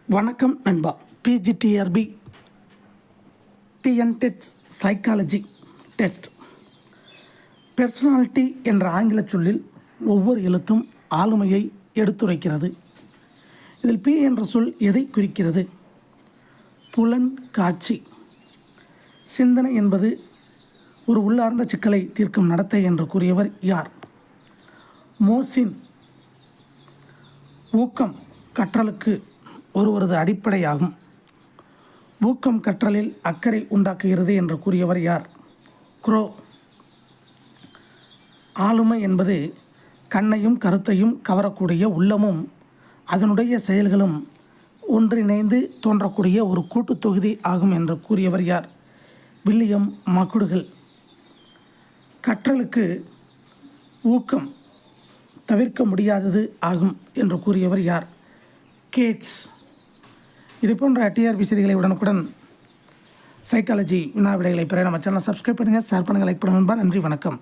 வணக்கம் நண்பா. PGTRB TNTET psychology test. Personality என்ற ஆங்கில சொல்லில் ஒவ்வொரு எழுத்தும் ஆளுமையை எடுத்துரைக்கிறது. இதில் பி என்ற சொல் எதை குறிக்கிறது? புலன் காட்சி. சிந்தனை என்பது ஒரு உள்ளார்ந்த சிக்கலை தீர்க்கும் நடத்தை என்று கூறியவர் யார்? மோசின். ஊக்கம் கற்றலுக்கு ஒருவரது அடிப்படையாகும். ஊக்கம் கற்றலில் அக்கறை உண்டாக்குகிறது என்று கூறியவர் யார்? குரோ. ஆளுமை என்பது கண்ணையும் கருத்தையும் கவரக்கூடிய உள்ளமும் அதனுடைய செயல்களும் ஒன்றிணைந்து தோன்றக்கூடிய ஒரு கூட்டுத் தொகுதி ஆகும் என்று கூறியவர் யார்? வில்லியம் மகுடுகள். கற்றலுக்கு ஊக்கம் தவிர்க்க முடியாதது ஆகும் என்று கூறியவர் யார்? கேட்ஸ். இது போன்ற டிஆர்பி செய்திகளை உடனுக்குடன் சைக்காலஜி வினா விடைகளை பெற நம்ம சேனலை சப்ஸ்கிரைப் பண்ணுங்கள், ஷேர் பண்ணுங்கள், லைக் பண்ணுங்கள். நன்றி, வணக்கம்.